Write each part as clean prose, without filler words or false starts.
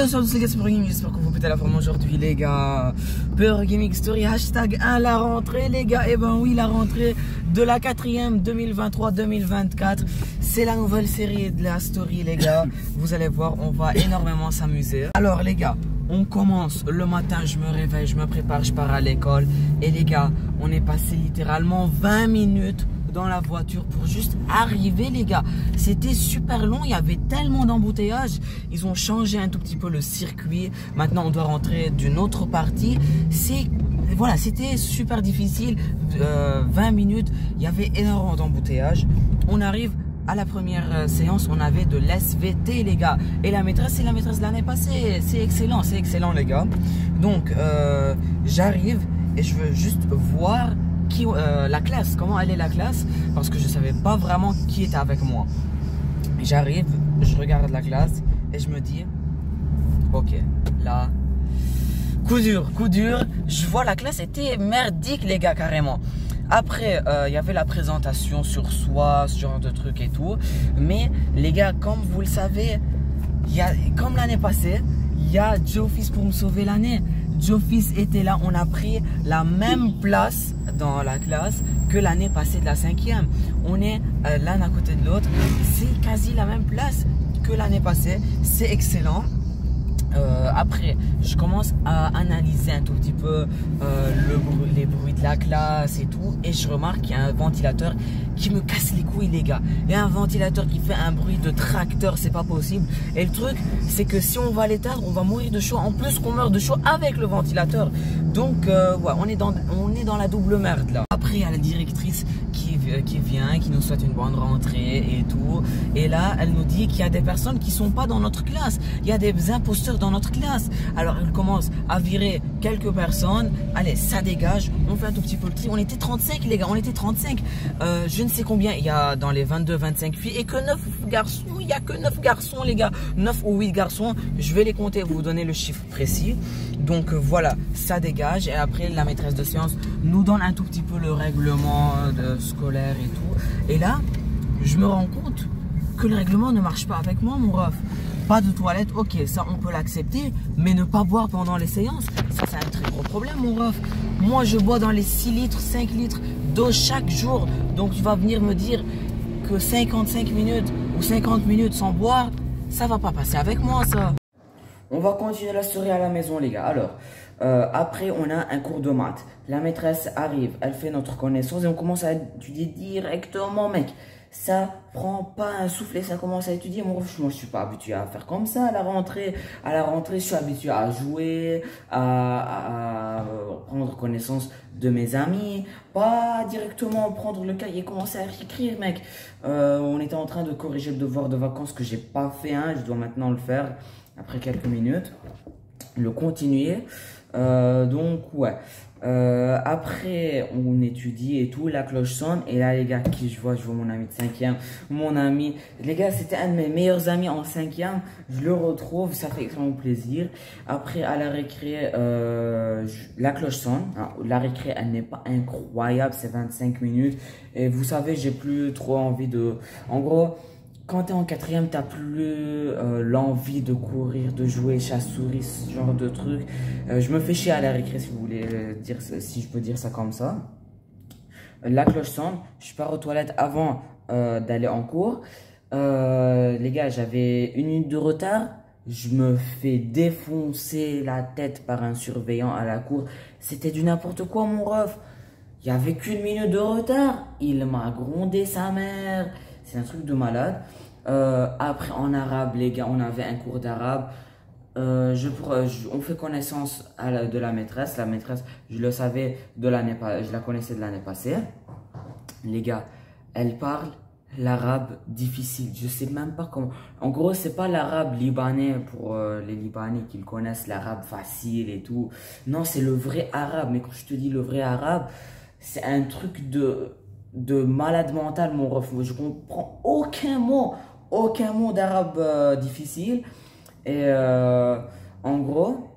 Salut les gars, c'est Peur Gaming, j'espère que vous pétez la forme aujourd'hui les gars. Peur Gaming Story, hashtag 1 la rentrée les gars. Et ben oui, la rentrée de la 4ème 2023-2024. C'est la nouvelle série de la story les gars. Vous allez voir, on va énormément s'amuser. Alors les gars, on commence le matin, je me réveille, je me prépare, je pars à l'école. Et les gars, on est passé littéralement 20 minutes dans la voiture pour juste arriver les gars. C'était super long, il y avait tellement d'embouteillages. Ils ont changé un tout petit peu le circuit. Maintenant on doit rentrer d'une autre partie. Voilà, c'était super difficile. 20 minutes, il y avait énormément d'embouteillages. On arrive à la première séance, on avait de l'SVT les gars. Et la maîtresse, c'est la maîtresse de l'année passée. C'est excellent les gars. Donc j'arrive et je veux juste voir la classe, comment elle est la classe, parce que je savais pas vraiment qui était avec moi. J'arrive, je regarde la classe et je me dis ok, là coup dur, je vois la classe était merdique les gars carrément. Après il y avait la présentation sur soi, ce genre de trucs et tout, mais les gars, comme vous le savez, comme l'année passée, il y a Joe-Fils pour me sauver l'année. Joe-Fils était là, on a pris la même place dans la classe que l'année passée de la 5e. On est l'un à côté de l'autre, c'est quasi la même place que l'année passée, c'est excellent. Après, je commence à analyser un tout petit peu les bruits de la classe et tout, et je remarque qu'il y a un ventilateur qui me casse les couilles les gars. Il y a un ventilateur qui fait un bruit de tracteur, c'est pas possible. Et le truc, c'est que si on va l'éteindre, on va mourir de chaud. En plus qu'on meurt de chaud avec le ventilateur. Donc ouais, on est dans la double merde là. Après, il y a la directrice qui vient, qui nous souhaite une bonne rentrée et tout. Et là, elle nous dit qu'il y a des personnes qui sont pas dans notre classe. Il y a des imposteurs dans notre classe. Alors, elle commence à virer quelques personnes. Allez, ça dégage. On fait un tout petit peu le tri. On était 35 les gars, on était 35. Je ne sais combien il y a dans les 22-25 filles et que 9 garçons. Il n'y a que 9 garçons les gars. 9 ou 8 garçons. Je vais les compter, vous donner le chiffre précis. Donc voilà, ça dégage. Et après, la maîtresse de séance nous donne un tout petit peu le règlement scolaire et tout. Et là, je me rends compte que le règlement ne marche pas avec moi, mon ref. Pas de toilette, ok, ça on peut l'accepter, mais ne pas boire pendant les séances, ça c'est un très gros problème, mon ref. Moi, je bois dans les 6 litres, 5 litres d'eau chaque jour. Donc tu vas venir me dire que 55 minutes ou 50 minutes sans boire, ça va pas passer avec moi, ça. On va continuer la story à la maison, les gars. Alors, après, on a un cours de maths. La maîtresse arrive, elle fait notre connaissance et on commence à étudier directement, mec. Ça prend pas un souffle et ça commence à étudier. Moi, je suis pas habitué à faire comme ça à la rentrée. À la rentrée, je suis habitué à jouer, à prendre connaissance de mes amis, pas directement prendre le cahier et commencer à écrire, mec. On était en train de corriger le devoir de vacances que j'ai pas fait, hein. Je dois maintenant le faire après quelques minutes, le continuer. Donc ouais. Après on étudie et tout, la cloche sonne et là les gars, je vois mon ami de 5e, mon ami, les gars, c'était un de mes meilleurs amis en 5e, je le retrouve, ça fait extrêmement plaisir. Après à la récré, la cloche sonne, hein, la récré elle n'est pas incroyable, c'est 25 minutes et vous savez, j'ai plus trop envie de, en gros, quand tu es en 4e, tu n'as plus l'envie de courir, de jouer chasse-souris, ce genre de truc. Je me fais chier à la récré, si vous voulez dire, si je peux dire ça comme ça. La cloche sonne, je pars aux toilettes avant d'aller en cours. Les gars, j'avais 1 minute de retard. Je me fais défoncer la tête par un surveillant à la cour. C'était du n'importe quoi, mon ref. Il n'y avait qu'1 minute de retard. Il m'a grondé sa mère. C'est un truc de malade. Après, en arabe, les gars, on avait un cours d'arabe. On fait connaissance de la maîtresse. La maîtresse, je le savais je la connaissais de l'année passée. Les gars, elle parle l'arabe difficile. Je sais même pas comment. En gros, c'est pas l'arabe libanais pour les Libanais qui le connaissent, l'arabe facile et tout. Non, c'est le vrai arabe. Mais quand je te dis le vrai arabe, c'est un truc de malade mental, mon ref. Je comprends aucun mot d'arabe difficile. Et en gros,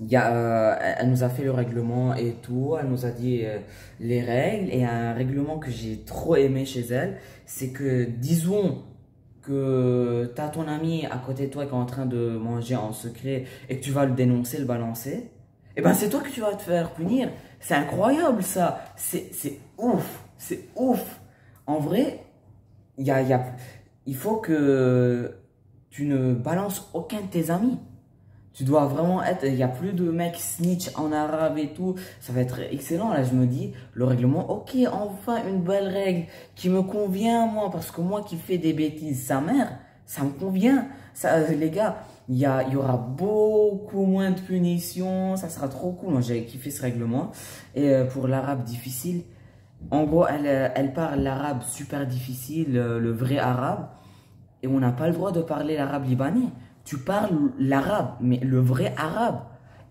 elle nous a fait le règlement et tout. Elle nous a dit les règles. Et un règlement que j'ai trop aimé chez elle, c'est que, disons, que tu as ton ami à côté de toi qui est en train de manger en secret et que tu vas le dénoncer, le balancer, eh ben c'est toi que tu vas te faire punir. C'est incroyable ça. C'est ouf. C'est ouf. En vrai, il faut que tu ne balances aucun de tes amis. Tu dois vraiment être... Il n'y a plus de mecs snitch en arabe et tout. Ça va être excellent. Là, je me dis, le règlement, ok, enfin une belle règle qui me convient, moi. Parce que moi qui fais des bêtises, sa mère, ça me convient. Ça, les gars, il y aura beaucoup moins de punitions. Ça sera trop cool. Moi, j'ai kiffé ce règlement. Et pour l'arabe difficile, en gros, elle parle l'arabe super difficile, le vrai arabe. Et on n'a pas le droit de parler l'arabe libanais. Tu parles l'arabe, mais le vrai arabe.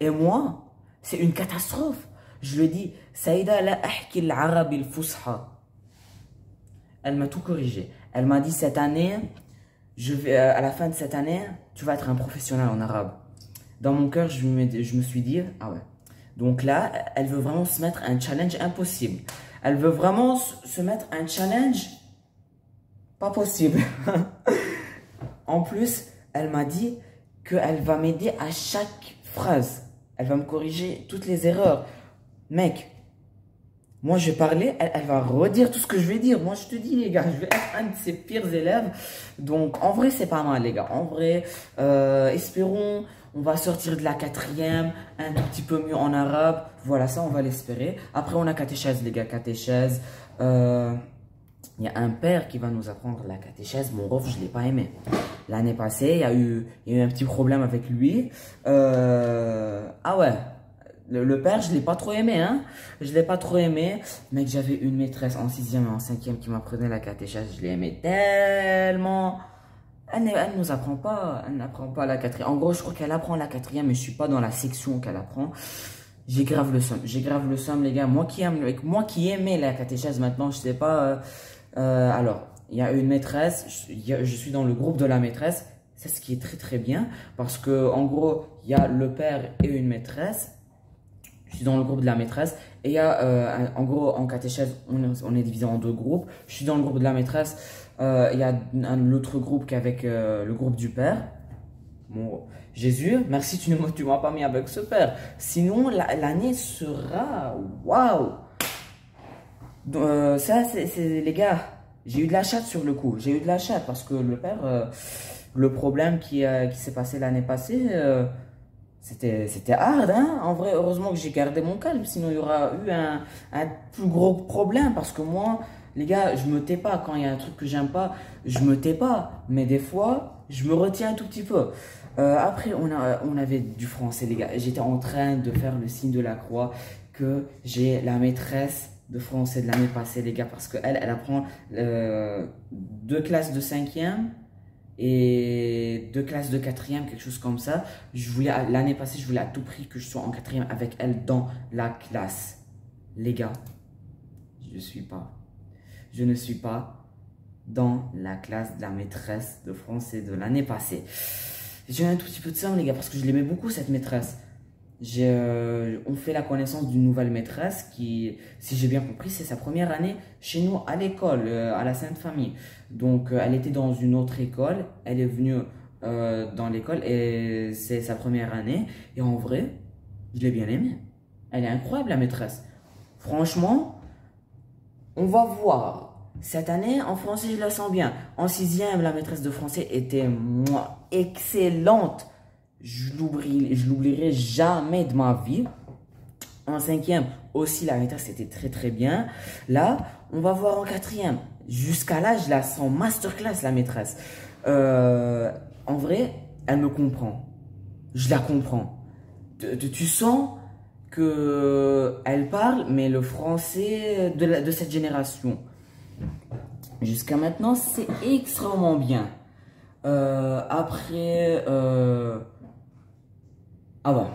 Et moi, c'est une catastrophe. Je le dis, Saïda la ahki l'arabe il fusha. Elle m'a tout corrigé. Elle m'a dit cette année, à la fin de cette année, tu vas être un professionnel en arabe. Dans mon cœur, je me suis dit, ah ouais. Donc là, elle veut vraiment se mettre un challenge impossible. Elle veut vraiment se mettre un challenge pas possible. En plus, elle m'a dit qu'elle va m'aider à chaque phrase. Elle va me corriger toutes les erreurs. Mec, moi je vais parler, elle va redire tout ce que je vais dire. Moi je te dis les gars, je vais être un de ses pires élèves. Donc en vrai c'est pas mal les gars. En vrai, espérons, on va sortir de la 4e, un tout petit peu mieux en arabe. Voilà, ça on va l'espérer. Après on a catéchèse les gars, catéchèse. Il y a un père qui va nous apprendre la catéchèse. Mon ref, je ne l'ai pas aimé. L'année passée, il y a eu un petit problème avec lui. Ah ouais, le père, je ne l'ai pas trop aimé. Hein. Je ne l'ai pas trop aimé. Mais j'avais une maîtresse en 6e et en 5e qui m'apprenait la catéchèse. Je l'ai aimé tellement. Elle ne nous apprend pas. Elle n'apprend pas la 4e. En gros, je crois qu'elle apprend la 4e, mais je ne suis pas dans la section qu'elle apprend. J'ai grave le seum. J'ai grave le seum, les gars. Moi qui aimais la catéchèse maintenant, je ne sais pas... alors, il y a une maîtresse, je suis dans le groupe de la maîtresse, c'est ce qui est très très bien, parce que en gros, il y a le père et une maîtresse, je suis dans le groupe de la maîtresse, et il y a, en gros, en catéchèse, on est divisé en 2 groupes, je suis dans le groupe de la maîtresse, il y a l'autre groupe qui est avec le groupe du père. Bon, Jésus, merci, tu ne m'as pas mis avec ce père, sinon l'année sera, waouh. Ça, c'est les gars, j'ai eu de la chatte sur le coup. J'ai eu de la chatte parce que le père, le problème qui s'est passé l'année passée, c'était hard. Hein. En vrai, heureusement que j'ai gardé mon calme. Sinon, il y aura eu un plus gros problème. Parce que moi, les gars, je me tais pas. Quand il y a un truc que j'aime pas, je me tais pas. Mais des fois, je me retiens un tout petit peu. Après, on avait du français, les gars. J'étais en train de faire le signe de la croix que j'ai la maîtresse de français de l'année passée, les gars, parce qu'elle apprend 2 classes de 5e et 2 classes de 4e, quelque chose comme ça. L'année passée, je voulais à tout prix que je sois en 4e avec elle dans la classe. Les gars, je ne suis pas dans la classe de la maîtresse de français de l'année passée. J'ai un tout petit peu de ça, les gars, parce que je l'aimais beaucoup, cette maîtresse. On fait la connaissance d'une nouvelle maîtresse qui, si j'ai bien compris, c'est sa première année chez nous à l'école, à la Sainte-Famille. Donc, elle était dans une autre école, elle est venue dans l'école et c'est sa première année. Et en vrai, je l'ai bien aimée. Elle est incroyable, la maîtresse. Franchement, on va voir. Cette année, en français, je la sens bien. En 6e, la maîtresse de français était, moi, excellente. Je l'oublierai jamais de ma vie. En 5e, aussi, la maîtresse était très très bien. Là, on va voir en 4e. Jusqu'à là, je la sens masterclass, la maîtresse. En vrai, elle me comprend. Je la comprends. Tu sens qu'elle parle, mais le français de cette génération. Jusqu'à maintenant, c'est extrêmement bien. Après... Ah bah,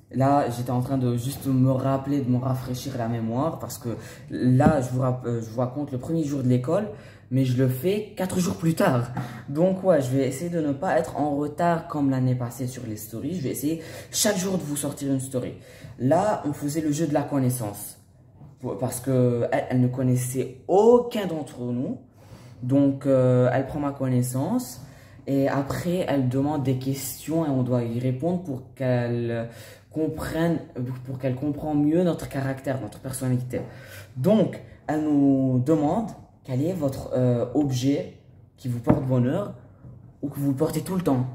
là, j'étais en train de juste me rappeler, de me rafraîchir la mémoire parce que là, je vous raconte le premier jour de l'école, mais je le fais 4 jours plus tard. Donc ouais, je vais essayer de ne pas être en retard comme l'année passée sur les stories. Je vais essayer chaque jour de vous sortir une story. Là, on faisait le jeu de la connaissance parce que elle ne connaissait aucun d'entre nous. Donc, elle prend ma connaissance et après, elle demande des questions et on doit y répondre pour qu'elle comprenne mieux notre caractère, notre personnalité. Donc, elle nous demande quel est votre objet qui vous porte bonheur ou que vous portez tout le temps.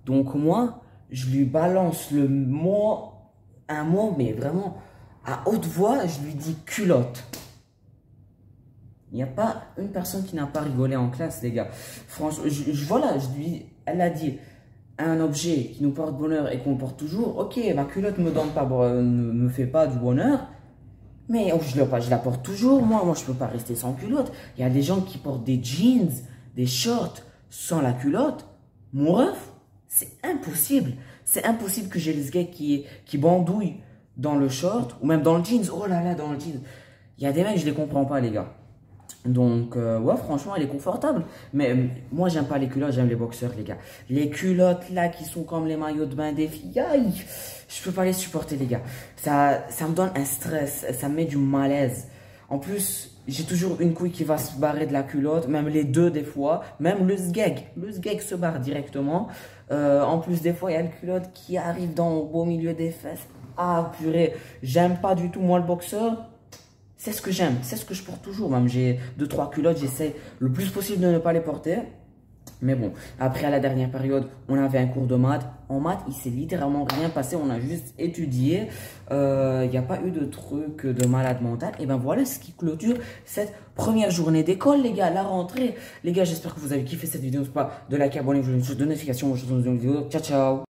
Donc, moi, je lui balance un mot, mais vraiment à haute voix, je lui dis culotte. Il n'y a pas une personne qui n'a pas rigolé en classe, les gars. Franchement, voilà, elle a dit un objet qui nous porte bonheur et qu'on porte toujours. Ok, ma culotte me fait pas du bonheur, mais je la porte toujours. Moi, je peux pas rester sans culotte. Il y a des gens qui portent des jeans, des shorts sans la culotte. Mon ref, c'est impossible. C'est impossible que j'ai le gars qui bandouille dans le short ou même dans le jeans. Oh là là, dans le jeans. Il y a des mecs, je les comprends pas, les gars. Donc, ouais, franchement, elle est confortable. Mais moi, j'aime pas les culottes, j'aime les boxeurs, les gars. Les culottes, là, qui sont comme les maillots de bain des filles, aïe, je peux pas les supporter, les gars. Ça me donne un stress, ça me met du malaise. En plus, j'ai toujours une couille qui va se barrer de la culotte, même les deux des fois. Même le sgeg se barre directement. En plus, des fois, il y a le culotte qui arrive au beau milieu des fesses. Ah, purée, j'aime pas du tout, moi, le boxeur. C'est ce que j'aime, c'est ce que je porte toujours. Même j'ai 2-3 culottes, j'essaie le plus possible de ne pas les porter. Mais bon, après à la dernière période, on avait un cours de maths. En maths, il s'est littéralement rien passé, on a juste étudié. Il n'y a pas eu de truc de malade mental. Et ben voilà ce qui clôture cette première journée d'école, les gars, la rentrée. Les gars, j'espère que vous avez kiffé cette vidéo. N'oubliez pas de liker, abonner-vous, de notification. Je vous donne une vidéo. Ciao, ciao.